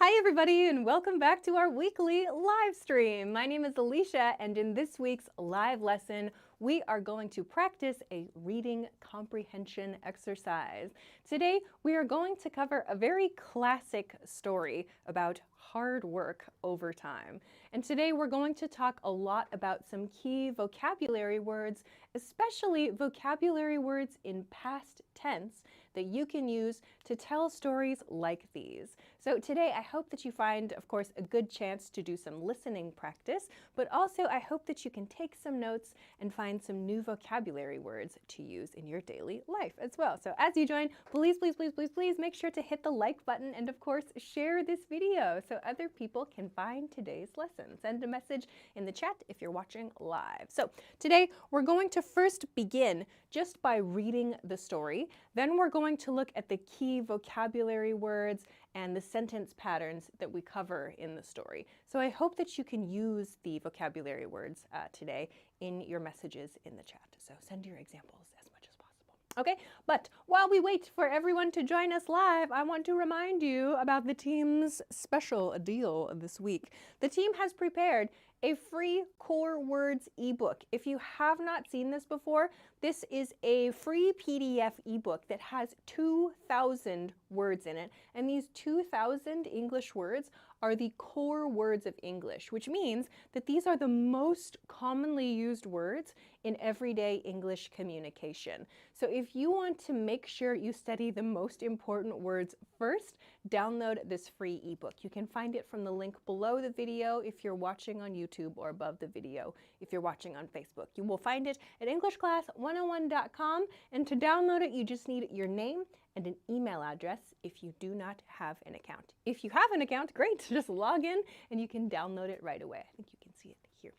Hi everybody and welcome back to our weekly live stream. My name is Alicia and in this week's live lesson we are going to practice a reading comprehension exercise. Today we are going to cover a very classic story about hard work over time. And today we're going to talk a lot about some key vocabulary words, especially vocabulary words in past tense that you can use to tell stories like these. So today I hope that you find, of course, a good chance to do some listening practice, but also I hope that you can take some notes and find some new vocabulary words to use in your daily life as well. So as you join, please make sure to hit the like button and of course share this video so other people can find today's lesson. Send a message in the chat if you're watching live. So today we're going to first begin just by reading the story. Then we're going to look at the key vocabulary words and the sentence patterns that we cover in the story. So I hope that you can use the vocabulary words today in your messages in the chat. So send your examples as much as possible. Okay, but while we wait for everyone to join us live, I want to remind you about the team's special deal this week. The team has prepared a free core words ebook. If you have not seen this before, this is a free PDF ebook that has 2,000 words in it. And these 2,000 English words are the core words of English, which means that these are the most commonly used words in everyday English communication. So if you want to make sure you study the most important words first, download this free ebook. You can find it from the link below the video if you're watching on YouTube or above the video if you're watching on Facebook. You will find it at EnglishClass101.com, and to download it you just need your name and an email address if you do not have an account. If you have an account, great, just log in and you can download it right away. I think you can see it here.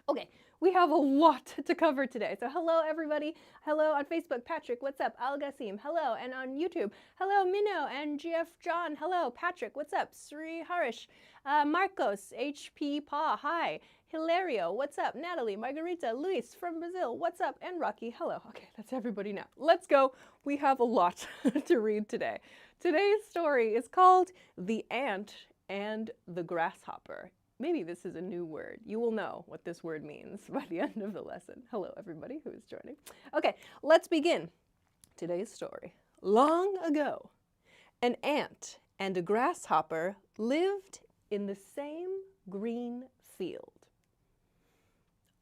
Okay, we have a lot to cover today. So hello everybody. Hello on Facebook, Patrick, what's up? Al Gassim, hello. And on YouTube, hello Minnow and GF John, hello. Patrick, what's up? Sri Harish, Marcos, HP Pa, hi. Hilario, what's up? Natalie, Margarita, Luis from Brazil, what's up? And Rocky, hello. Okay, that's everybody now. Let's go. We have a lot to read today. Today's story is called The Ant and the Grasshopper. Maybe this is a new word. You will know what this word means by the end of the lesson. Hello, everybody who is joining. Okay, let's begin today's story. Long ago, an ant and a grasshopper lived in the same green field.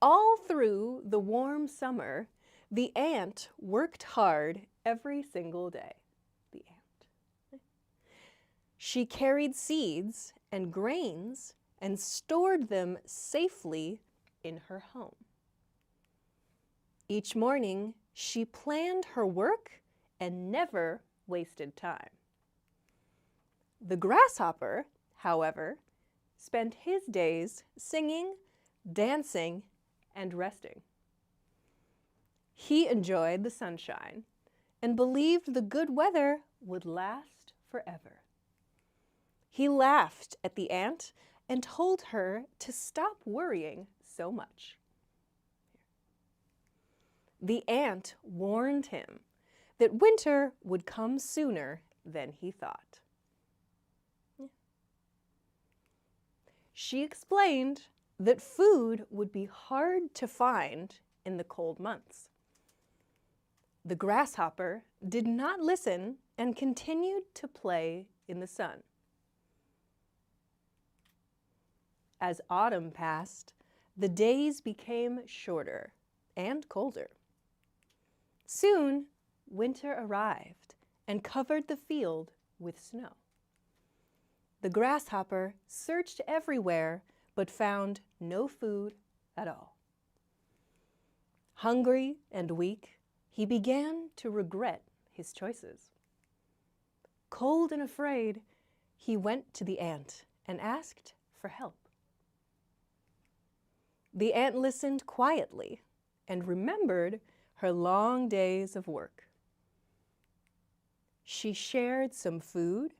All through the warm summer, the ant worked hard every single day. The ant. She carried seeds and grains and stored them safely in her home. Each morning, she planned her work and never wasted time. The grasshopper, however, spent his days singing, dancing, and resting. He enjoyed the sunshine and believed the good weather would last forever. He laughed at the ant and told her to stop worrying so much. The ant warned him that winter would come sooner than he thought. She explained that food would be hard to find in the cold months. The grasshopper did not listen and continued to play in the sun. As autumn passed, the days became shorter and colder. Soon, winter arrived and covered the field with snow. The grasshopper searched everywhere but found no food at all. Hungry and weak, he began to regret his choices. Cold and afraid, he went to the ant and asked for help. The ant listened quietly and remembered her long days of work. She shared some food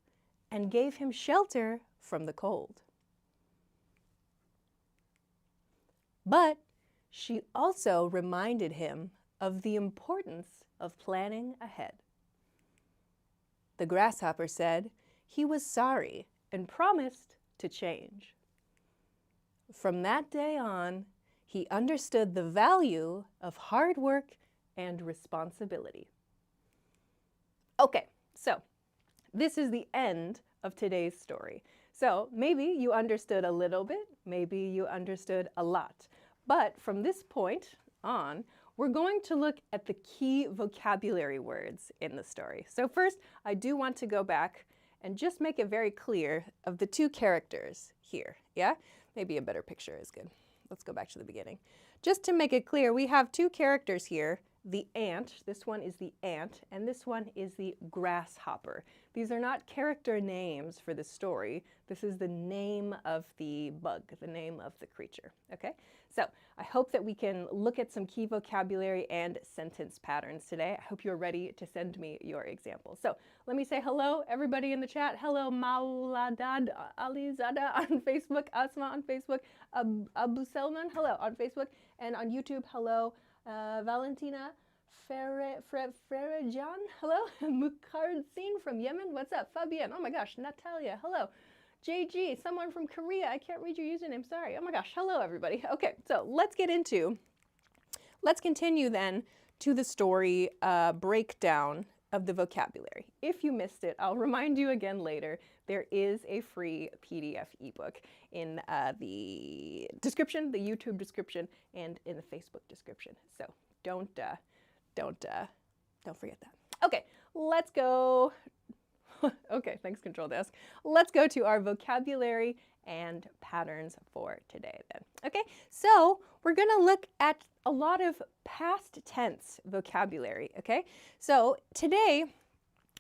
and gave him shelter from the cold. But she also reminded him of the importance of planning ahead. The grasshopper said he was sorry and promised to change. From that day on, he understood the value of hard work and responsibility. Okay, so this is the end of today's story. So maybe you understood a little bit, maybe you understood a lot. But from this point on, we're going to look at the key vocabulary words in the story. So first, I do want to go back and just make it very clear of the two characters here, yeah? Maybe a better picture is good. Let's go back to the beginning. Just to make it clear, we have two characters here, the ant, this one is the ant, and this one is the grasshopper. These are not character names for the story. This is the name of the bug, the name of the creature, okay? So I hope that we can look at some key vocabulary and sentence patterns today. I hope you're ready to send me your examples. So let me say hello, everybody in the chat. Hello, Mauladad Alizada on Facebook, Asma on Facebook, Abu Selman, hello on Facebook, and on YouTube, hello, Valentina Frerejan, hello, Mukardsin from Yemen, what's up, Fabian, oh my gosh, Natalia, hello, JG, someone from Korea, I can't read your username, sorry, oh my gosh, hello everybody. Okay, so let's continue then to the story breakdown of the vocabulary. If you missed it, I'll remind you again later, there is a free PDF ebook in the description, the YouTube description, and in the Facebook description. So don't forget that. Okay, let's go. Okay, thanks, Control Desk. Let's go to our vocabulary and patterns for today then. Okay, so we're gonna look at a lot of past tense vocabulary, okay? So today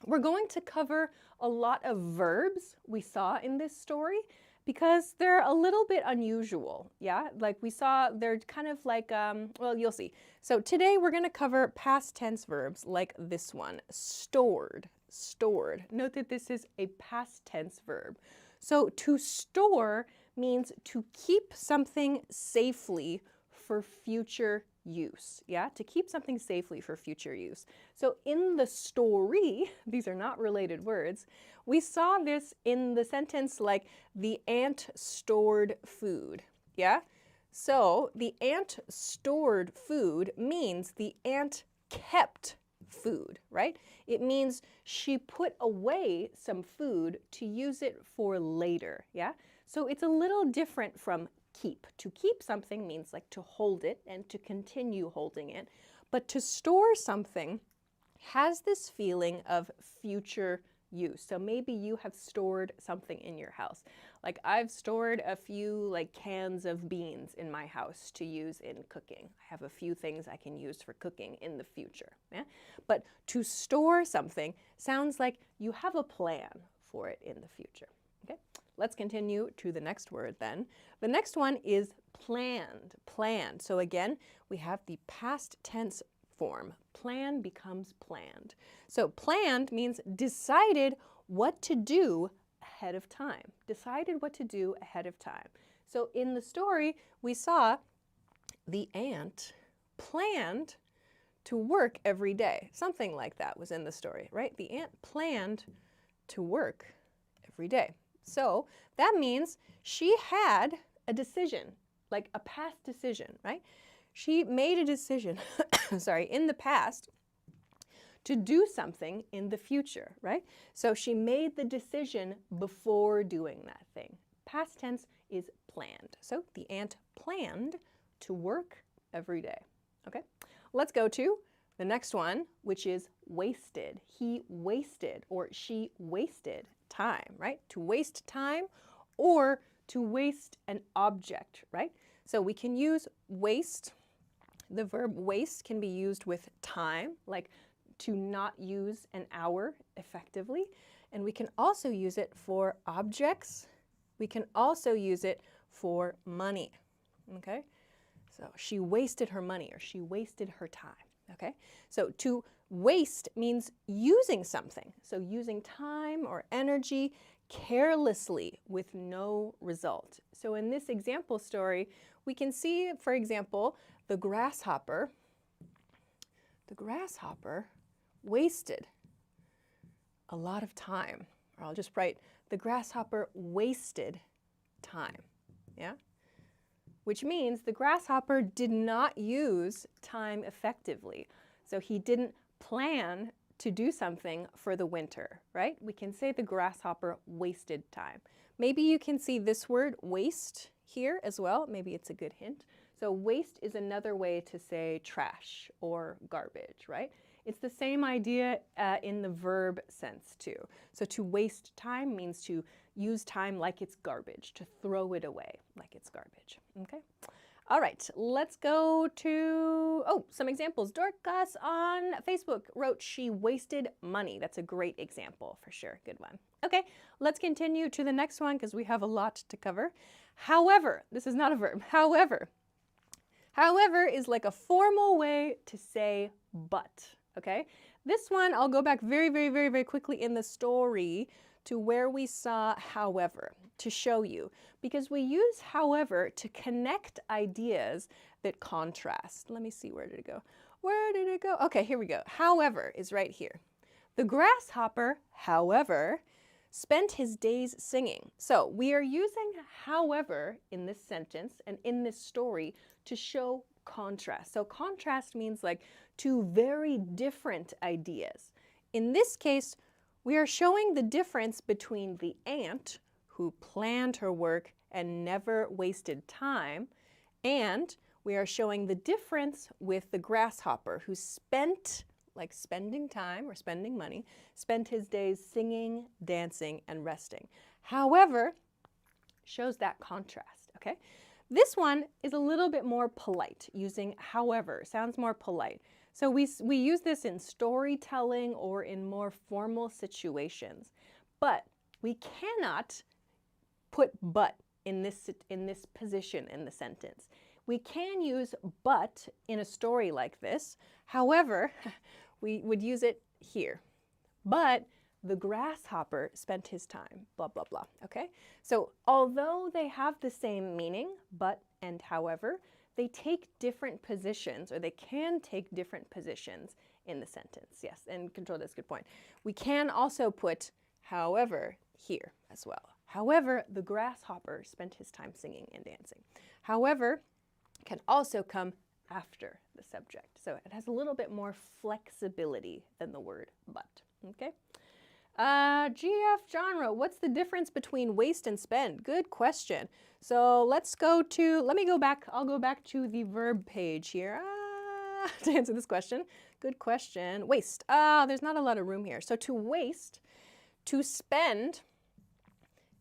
we're going to cover a lot of verbs we saw in this story because they're a little bit unusual, yeah? Like we saw, they're kind of like, well, you'll see. So today we're gonna cover past tense verbs like this one, stored, stored. Note that this is a past tense verb. So to store means to keep something safely for future use, yeah? To keep something safely for future use. So in the story, these are not related words, we saw this in the sentence like, the ant stored food, yeah? So the ant stored food means the ant kept food, right? It means she put away some food to use it for later, yeah? So it's a little different from keep. To keep something means like to hold it and to continue holding it, but to store something has this feeling of future use. So maybe you have stored something in your house. Like I've stored a few like cans of beans in my house to use in cooking. I have a few things I can use for cooking in the future. Yeah? But to store something sounds like you have a plan for it in the future. Okay? Let's continue to the next word then. The next one is planned, planned. So again, we have the past tense form. Plan becomes planned. So planned means decided what to do ahead of time. Decided what to do ahead of time. So in the story, we saw the ant planned to work every day. Something like that was in the story, right? The ant planned to work every day. So that means she had a decision, like a past decision, right? She made a decision, sorry, in the past to do something in the future, right? So she made the decision before doing that thing. Past tense is planned. So the ant planned to work every day, okay? Let's go to the next one, which is wasted. He wasted or she wasted time, right? To waste time or to waste an object, right? So we can use waste. The verb waste can be used with time, like to not use an hour effectively. And we can also use it for objects. We can also use it for money, okay? So she wasted her money or she wasted her time, okay? So to waste means using something. So using time or energy carelessly with no result. So in this example story, we can see, for example, the grasshopper wasted a lot of time, Or I'll just write, the grasshopper wasted time. Yeah? Which means the grasshopper did not use time effectively. So he didn't plan to do something for the winter, right? We can say the grasshopper wasted time. Maybe you can see this word waste here as well. Maybe it's a good hint. So waste is another way to say trash or garbage, right? It's the same idea in the verb sense too. So to waste time means to use time like it's garbage, to throw it away like it's garbage, okay? All right, let's go to, some examples. Dorcas on Facebook wrote, she wasted money. That's a great example for sure, good one. Okay, let's continue to the next one because we have a lot to cover. However, this is not a verb, however. However is like a formal way to say but, okay? This one, I'll go back very quickly in the story to where we saw however, to show you, because we use however to connect ideas that contrast. Let me see, where did it go? Where did it go? Okay, here we go. However is right here. The grasshopper, however, spent his days singing. So we are using however in this sentence and in this story to show contrast. So contrast means like two very different ideas. In this case, we are showing the difference between the ant, who planned her work and never wasted time, and we are showing the difference with the grasshopper, who spent, like spending time or spending money, spent his days singing, dancing, and resting. However, shows that contrast, okay? This one is a little bit more polite, using however, sounds more polite. So we use this in storytelling or in more formal situations, but we cannot put but in this position in the sentence. We can use but in a story like this. However, we would use it here. But the grasshopper spent his time, blah, blah, blah, okay? So although they have the same meaning, but and however, they take different positions, or they can take different positions in the sentence. Yes, and control, that's a good point. We can also put however here as well. However, the grasshopper spent his time singing and dancing. However, can also come after the subject. So it has a little bit more flexibility than the word but, okay? GF genre, what's the difference between waste and spend? Good question. So let's go to, I'll go back to the verb page here to answer this question. Good question. Waste. There's not a lot of room here. So to waste, to spend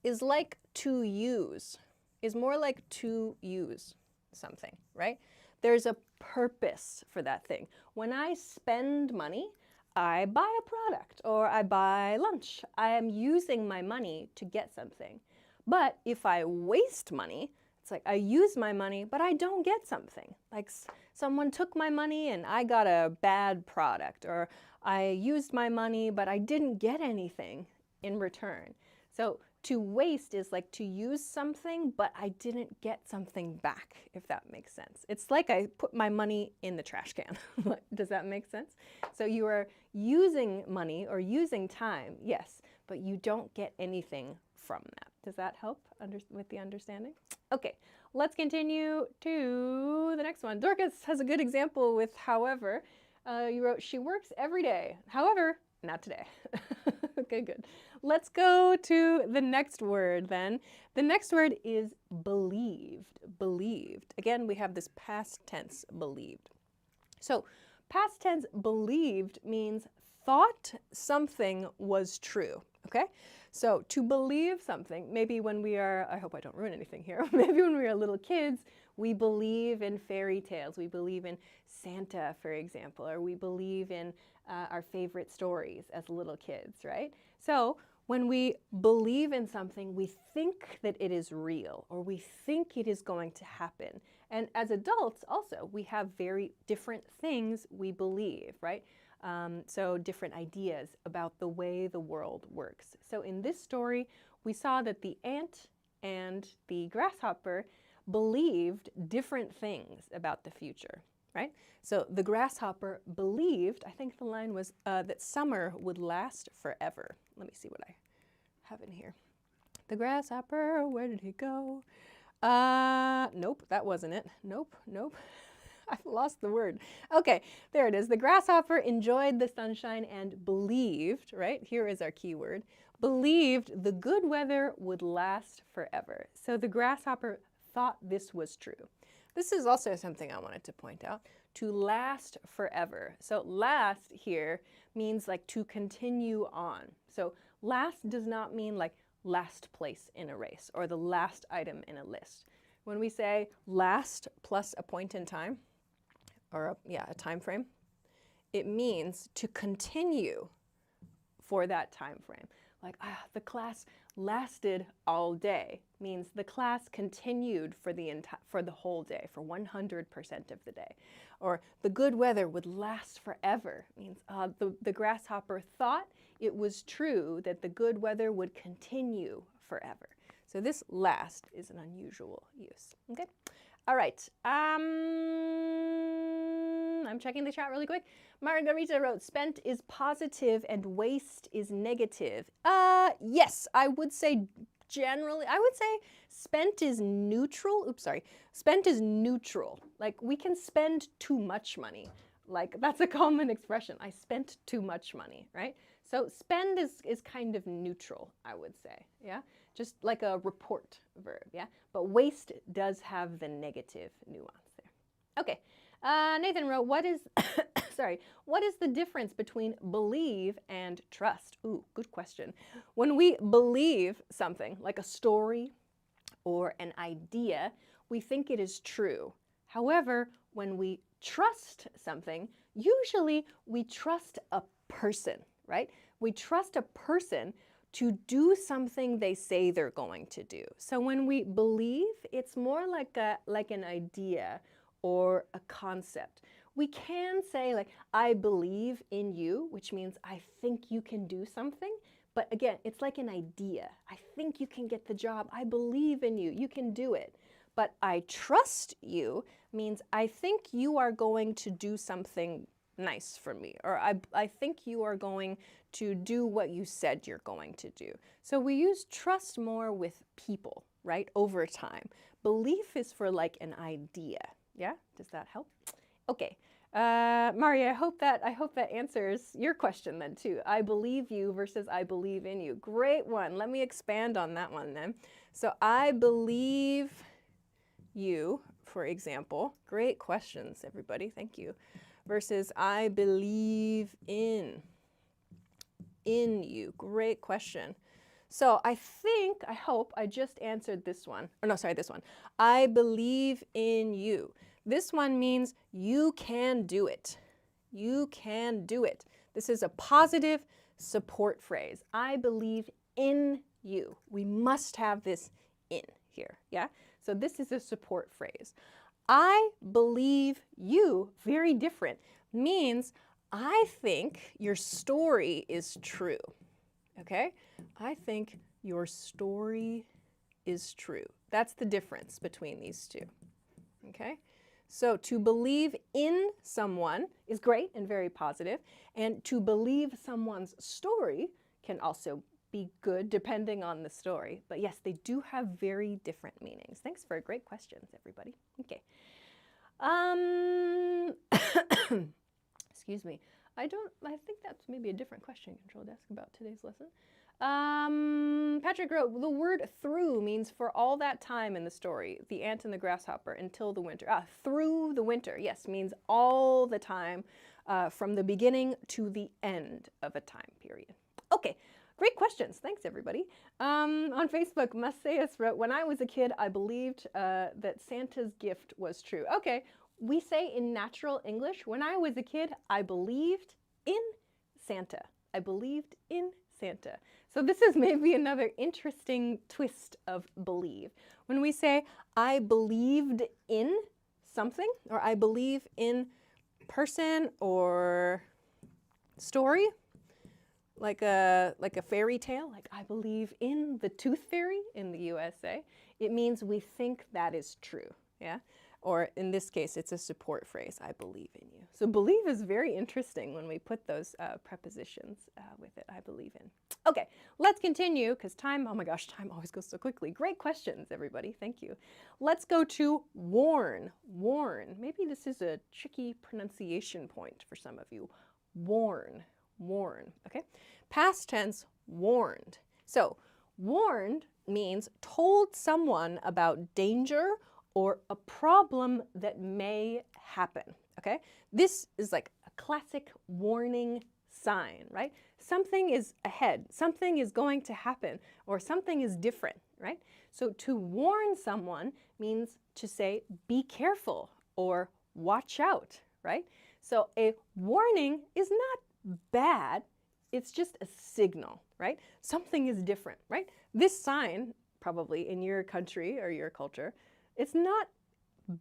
is like to use, is more like to use something, right? There's a purpose for that thing. When I spend money, I buy a product or I buy lunch. I am using my money to get something. But if I waste money, it's like I use my money, but I don't get something. Like someone took my money and I got a bad product, or I used my money, but I didn't get anything in return. So to waste is like to use something, but I didn't get something back, if that makes sense. It's like I put my money in the trash can. Does that make sense? So you are using money or using time, yes, but you don't get anything from that. Does that help with the understanding? Okay, let's continue to the next one. Dorcas has a good example with however. You wrote, she works every day. However, not today. Okay, good. Let's go to the next word then. The next word is believed. Believed. Again, we have this past tense, believed. So past tense believed means thought something was true, okay? So to believe something, maybe when we are, I hope I don't ruin anything here, maybe when we are little kids, we believe in fairy tales. We believe in Santa, for example, or we believe in our favorite stories as little kids, right? So when we believe in something, we think that it is real, or we think it is going to happen. And as adults also, we have very different things we believe, right? So different ideas about the way the world works. So in this story, we saw that the ant and the grasshopper believed different things about the future, right? So the grasshopper believed, I think the line was that summer would last forever. Let me see what I have in here? The grasshopper, where did he go? Nope, that wasn't it. Nope. I've lost the word. Okay, there it is. The grasshopper enjoyed the sunshine and believed, right? Here is our key word. Believed the good weather would last forever. So the grasshopper thought this was true. This is also something I wanted to point out. To last forever. So last here means like to continue on. So last does not mean like last place in a race or the last item in a list. When we say last plus a point in time, or a time frame, it means to continue for that time frame. Like, the class lasted all day means the class continued for the whole day, for 100% of the day. Or the good weather would last forever means the grasshopper thought it was true that the good weather would continue forever. So this last is an unusual use. Okay. All right. I'm checking the chat really quick. Margarita wrote, spent is positive and waste is negative. Yes, I would say generally, I would say spent is neutral. Oops, sorry. Spent is neutral. Like we can spend too much money. Like that's a common expression. I spent too much money, right? So spend is kind of neutral, I would say, yeah? Just like a report verb, yeah? But waste does have the negative nuance there. Okay, Nathan wrote, what is, sorry, what is the difference between believe and trust? Ooh, good question. When we believe something, like a story or an idea, we think it is true. However, when we trust something, usually we trust a person, right? We trust a person to do something they say they're going to do. So when we believe, it's more like an idea or a concept. We can say like, I believe in you, which means I think you can do something. But again, it's like an idea. I think you can get the job. I believe in you. You can do it. But I trust you means I think you are going to do something nice for me, or I think you are going to do what you said you're going to do. So we use trust more with people, right, over time. Belief is for like an idea. Yeah, does that help? Okay, Maria, I hope that answers your question then too. I believe you versus I believe in you. Great one. Let me expand on that one then. So I believe you, for example. Great questions, everybody. Thank you. Versus I believe in you. Great question. So I hope I just answered this one. Or no, sorry, this one. I believe in you. This one means you can do it. You can do it. This is a positive support phrase. I believe in you. We must have this in here, yeah? So this is a support phrase. I believe you, very different, means I think your story is true, okay? I think your story is true. That's the difference between these two, okay? So to believe in someone is great and very positive, and to believe someone's story can also be good depending on the story. But yes, they do have very different meanings. Thanks for great questions, everybody. Okay. Excuse me. I think that's maybe a different question Control Desk about today's lesson. Patrick wrote, the word through means for all that time in the story, the ant and the grasshopper, until the winter. Through the winter, yes, means all the time from the beginning to the end of a time period. Okay. Great questions. Thanks, everybody. On Facebook, Macias wrote, when I was a kid, I believed that Santa's gift was true. Okay, we say in natural English, when I was a kid, I believed in Santa. I believed in Santa. So this is maybe another interesting twist of believe. When we say, I believed in something, or I believe in person or story, like a fairy tale, like I believe in the tooth fairy in the USA, it means we think that is true, yeah? Or in this case, it's a support phrase, I believe in you. So believe is very interesting when we put those prepositions with it, I believe in. Okay, let's continue because time, oh my gosh, time always goes so quickly. Great questions, everybody. Thank you. Let's go to warn. Warn. Maybe this is a tricky pronunciation point for some of you. Warn. Warn. Okay. Past tense, warned. So warned means told someone about danger or a problem that may happen, okay? This is like a classic warning sign, right? Something is ahead, something is going to happen, or something is different, right? So to warn someone means to say, be careful or watch out, right? So a warning is not bad, it's just a signal, right? Something is different, right? This sign, probably in your country or your culture, it's not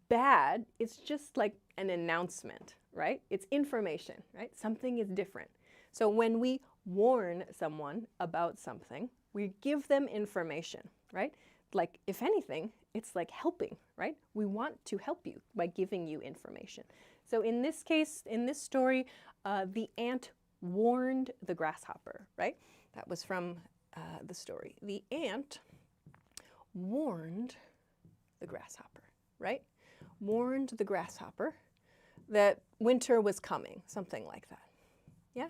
bad, it's just like an announcement, right? It's information, right? Something is different. So when we warn someone about something, we give them information, right? Like, if anything, it's like helping, right? We want to help you by giving you information. So in this case, in this story, the ant warned the grasshopper, right? That was from the story. The ant warned the grasshopper, right? Warned the grasshopper that winter was coming, something like that. Yeah?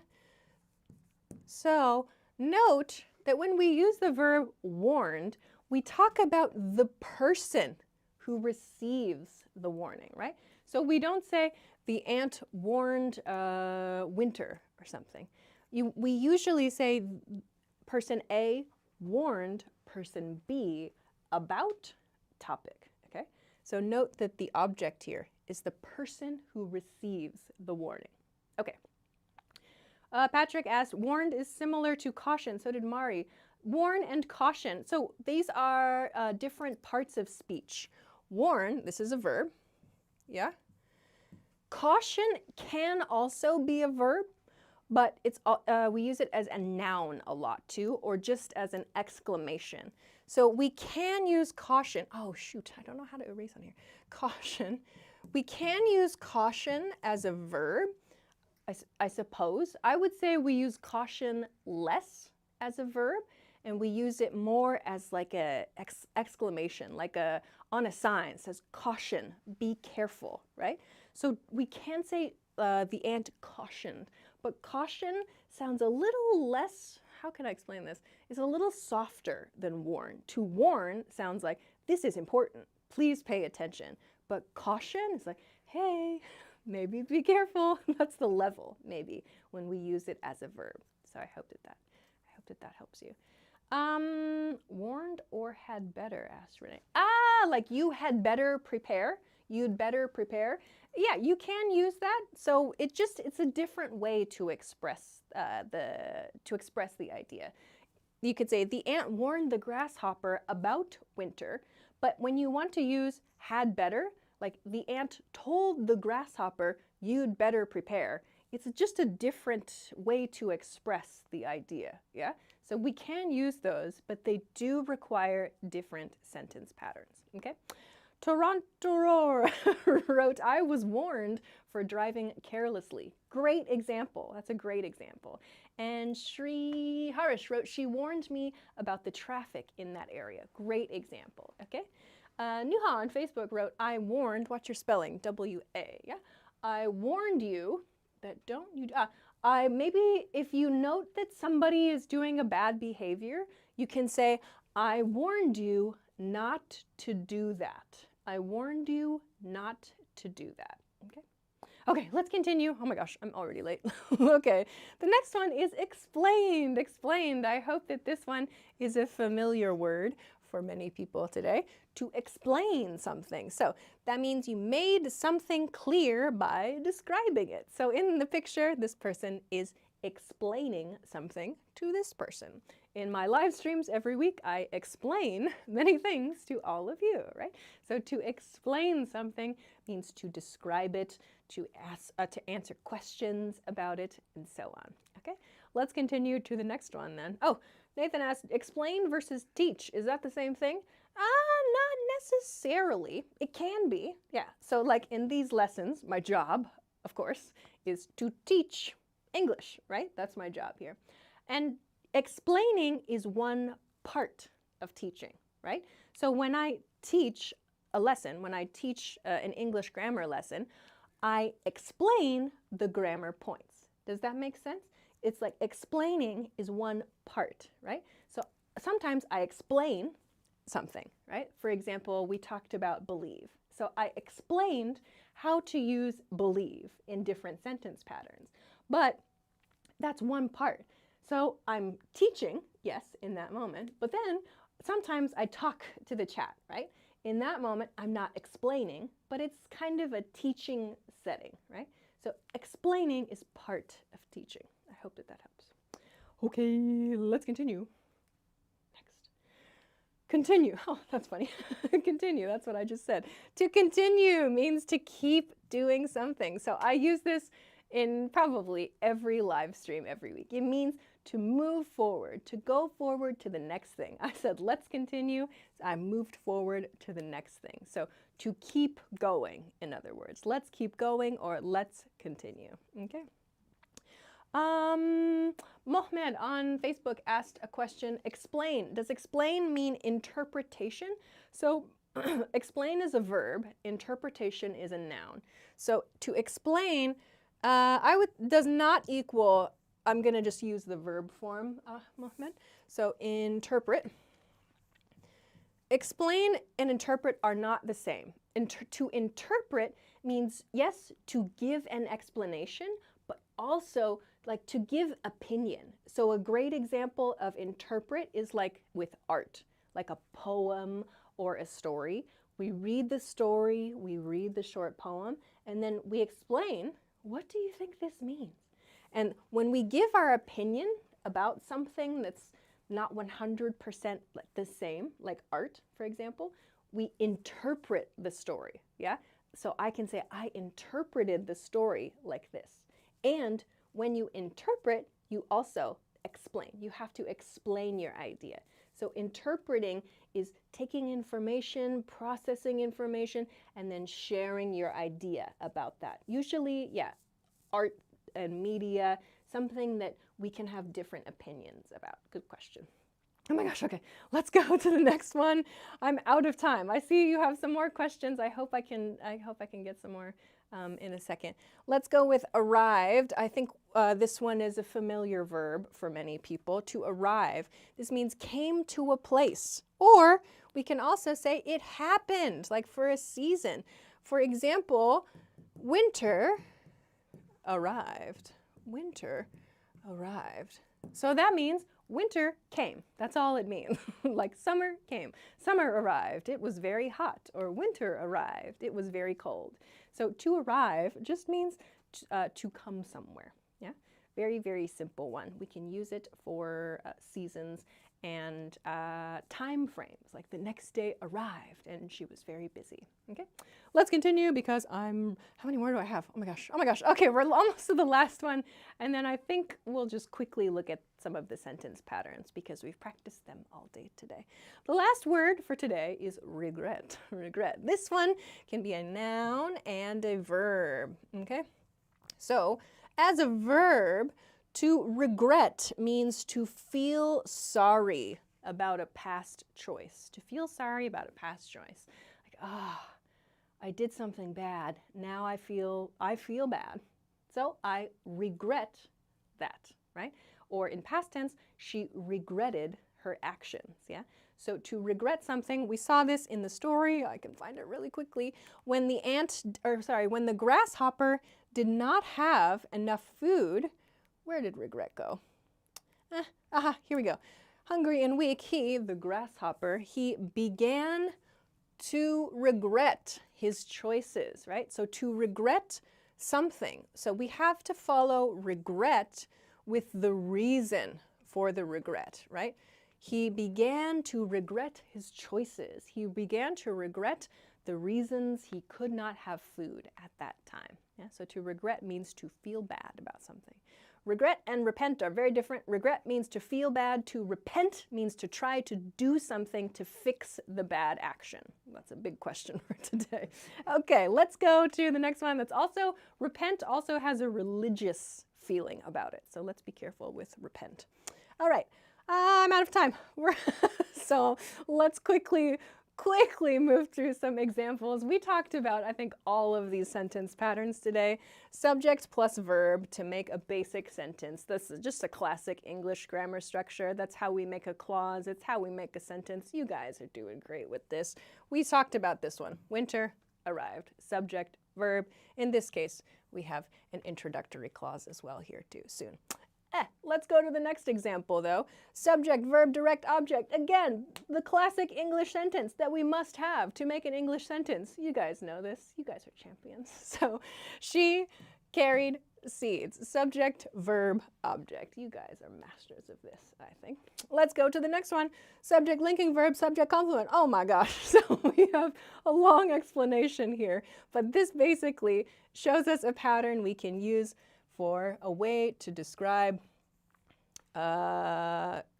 So note that when we use the verb warned, we talk about the person who receives the warning, right? So we don't say the ant warned winter or something. We usually say person A warned person B about topic, okay? So note that the object here is the person who receives the warning. Okay. Patrick asked, warned is similar to caution. So did Mari. Warn and caution. So these are different parts of speech. Warn, this is a verb, yeah? Caution can also be a verb, but it's we use it as a noun a lot too, or just as an exclamation. So we can use caution. Oh shoot, I don't know how to erase on here. Caution. We can use caution as a verb, I suppose. I would say we use caution less as a verb, and we use it more as like a exclamation, like on a sign. It says caution, be careful, right? So we can say the ant cautioned, but caution sounds a little less, how can I explain this? It's a little softer than warn. To warn sounds like, this is important, please pay attention. But caution is like, hey, maybe be careful. That's the level, maybe, when we use it as a verb. So I hope that helps you. Warned or had better, asked Renee. Ah, like you had better prepare. You'd better prepare. Yeah, you can use that. So it's a different way to express the idea. You could say the ant warned the grasshopper about winter, but when you want to use had better, like the ant told the grasshopper, you'd better prepare. It's just a different way to express the idea, yeah? So we can use those, but they do require different sentence patterns, okay? Toronto wrote, I was warned for driving carelessly. Great example. That's a great example. And Shri Harish wrote, she warned me about the traffic in that area. Great example, okay? Nuha on Facebook wrote, I warned, what's your spelling? W-A, yeah? I warned you that don't you, maybe if you note that somebody is doing a bad behavior, you can say, I warned you not to do that. I warned you not to do that, okay? Okay, let's continue. Oh my gosh, I'm already late. Okay, the next one is explained. Explained. I hope that this one is a familiar word for many people today. To explain something. So that means you made something clear by describing it. So in the picture, this person is explaining something to this person. In my live streams every week, I explain many things to all of you, right? So to explain something means to describe it, to answer questions about it, and so on, okay? Let's continue to the next one then. Oh, Nathan asked, explain versus teach. Is that the same thing? Not necessarily. It can be, yeah. So like in these lessons, my job, of course, is to teach English, right? That's my job here. And explaining is one part of teaching, right? So when I teach a lesson, when I teach an English grammar lesson, I explain the grammar points. Does that make sense? It's like explaining is one part, right? So sometimes I explain something, right? For example, we talked about believe. So I explained how to use believe in different sentence patterns. But that's one part. So I'm teaching, yes, in that moment, but then sometimes I talk to the chat, right? In that moment, I'm not explaining, but it's kind of a teaching setting, right? So explaining is part of teaching. I hope that helps. Okay, let's continue. Next. Continue. Oh, that's funny. Continue, that's what I just said. To continue means to keep doing something. So I use this in probably every live stream every week. It means to move forward, to go forward to the next thing. I said, let's continue. So I moved forward to the next thing. So to keep going, in other words. Let's keep going or let's continue. Okay. Mohamed on Facebook asked a question, explain. Does explain mean interpretation? So explain is a verb, interpretation is a noun. So to explain, does not equal, I'm going to just use the verb form, Mohamed. So interpret. Explain and interpret are not the same. To interpret means, yes, to give an explanation, but also like to give opinion. So a great example of interpret is like with art, like a poem or a story. We read the story, we read the short poem, and then we explain, what do you think this means? And when we give our opinion about something that's not 100% the same, like art, for example, we interpret the story, yeah? So I can say, I interpreted the story like this. And when you interpret, you also explain. You have to explain your idea. So interpreting is taking information, processing information, and then sharing your idea about that. Usually, yeah, art and media, something that we can have different opinions about. Good question. Oh my gosh, okay, let's go to the next one. I'm out of time. I see you have some more questions. I hope I can get some more in a second. Let's go with arrived. I think this one is a familiar verb for many people, to arrive. This means came to a place. Or we can also say it happened, like for a season. For example, winter arrived. Winter arrived. So that means winter came. That's all it means. Like summer came. Summer arrived. It was very hot. Or winter arrived. It was very cold. So to arrive just means to come somewhere. Yeah, very, very simple one. We can use it for seasons and time frames. Like the next day arrived and she was very busy. Okay, let's continue because how many more do I have? Oh my gosh, oh my gosh. Okay, we're almost to the last one. And then I think we'll just quickly look at some of the sentence patterns because we've practiced them all day today. The last word for today is regret. Regret. This one can be a noun and a verb. Okay, so as a verb, to regret means to feel sorry about a past choice. To feel sorry about a past choice. Like, I did something bad. Now I feel bad. So I regret that, right? Or in past tense, she regretted her actions, yeah? So to regret something, we saw this in the story, I can find it really quickly, when the grasshopper did not have enough food. Where did regret go? Here we go. Hungry and weak, the grasshopper, he began to regret his choices, right? So to regret something. So we have to follow regret with the reason for the regret, right? He began to regret his choices. He began to regret the reasons he could not have food at that time. Yeah? So to regret means to feel bad about something. Regret and repent are very different. Regret means to feel bad. To repent means to try to do something to fix the bad action. That's a big question for today. Okay, let's go to the next one. That's also, repent also has a religious feeling about it. So let's be careful with repent. All right, I'm out of time. So let's quickly move through some examples. We talked about, I think, all of these sentence patterns today. Subject plus verb to make a basic sentence. This is just a classic English grammar structure. That's how we make a clause. It's how we make a sentence. You guys are doing great with this. We talked about this one. Winter arrived. Subject, verb. In this case, we have an introductory clause as well here too, soon. Let's go to the next example though. Subject, verb, direct object. Again, the classic English sentence that we must have to make an English sentence. You guys know this. You guys are champions. So, she carried seeds. Subject, verb, object. You guys are masters of this, I think. Let's go to the next one. Subject, linking verb, subject, complement. Oh my gosh. So we have a long explanation here, but this basically shows us a pattern we can use for a way to describe,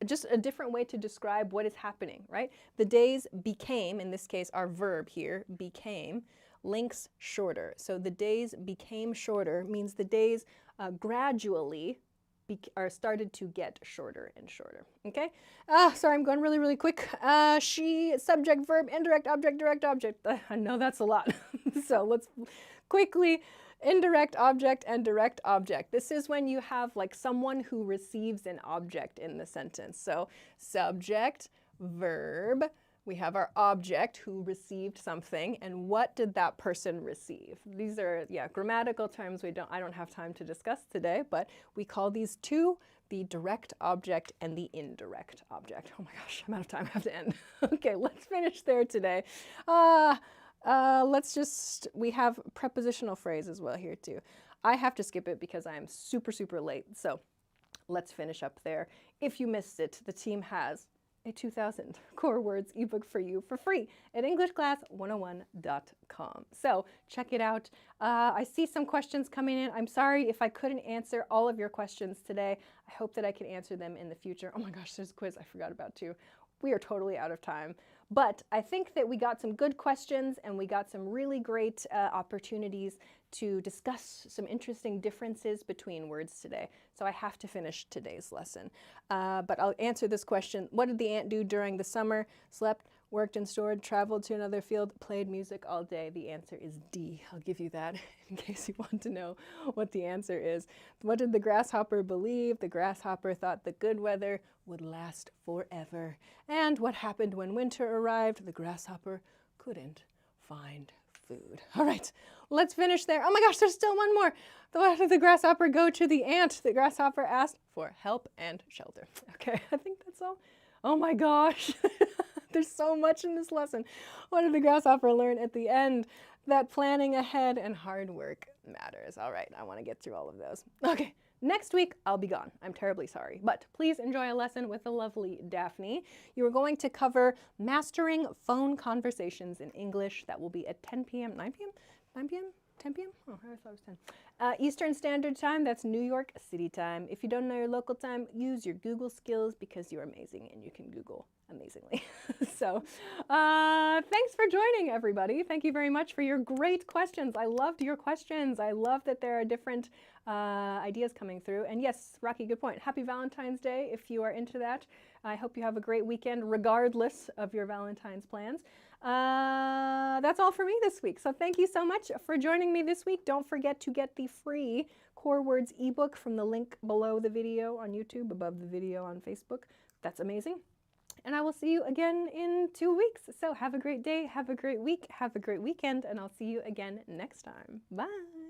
just a different way to describe what is happening, right? The days became, in this case our verb here, became, links shorter. So the days became shorter means the days gradually started to get shorter and shorter, okay? Sorry, I'm going really, really quick. She, subject, verb, indirect object, direct object. I know that's a lot. So let's quickly, indirect object and direct object. This is when you have like someone who receives an object in the sentence. So subject, verb, we have our object who received something, and what did that person receive? These are, grammatical terms I don't have time to discuss today, but we call these two the direct object and the indirect object. Oh my gosh, I'm out of time, I have to end. Okay, let's finish there today. We have prepositional phrase as well here too. I have to skip it because I am super, super late. So let's finish up there. If you missed it, the team has a 2000 core words ebook for you for free at EnglishClass101.com. So check it out. I see some questions coming in. I'm sorry if I couldn't answer all of your questions today. I hope that I can answer them in the future. Oh my gosh, there's a quiz I forgot about too. We are totally out of time. But I think that we got some good questions and we got some really great opportunities to discuss some interesting differences between words today. So I have to finish today's lesson. But I'll answer this question. What did the ant do during the summer? Slept, worked and stored, traveled to another field, played music all day. The answer is D. I'll give you that in case you want to know what the answer is. What did the grasshopper believe? The grasshopper thought the good weather would last forever. And what happened when winter arrived? The grasshopper couldn't find food. All right, let's finish there. Oh my gosh, there's still one more. Why did the grasshopper go to the ant? The grasshopper asked for help and shelter. Okay, I think that's all. Oh my gosh, there's so much in this lesson. What did the grasshopper learn at the end? That planning ahead and hard work matters. All right, I want to get through all of those. Okay. Next week, I'll be gone. I'm terribly sorry, but please enjoy a lesson with the lovely Daphne. You are going to cover mastering phone conversations in English. That will be at 10 p.m., 9 p.m., 9 p.m., 10 p.m.? Oh, I thought it was 10. Eastern Standard Time, that's New York City time. If you don't know your local time, use your Google skills because you're amazing and you can Google amazingly. So thanks for joining, everybody. Thank you very much for your great questions. I loved your questions. I love that there are different ideas coming through. And yes, Rocky, good point. Happy Valentine's Day if you are into that. I hope you have a great weekend regardless of your Valentine's plans. That's all for me this week. So thank you so much for joining me this week. Don't forget to get the free Core Words ebook from the link below the video on YouTube, above the video on Facebook. That's amazing. And I will see you again in 2 weeks. So have a great day, have a great week, have a great weekend, and I'll see you again next time. Bye.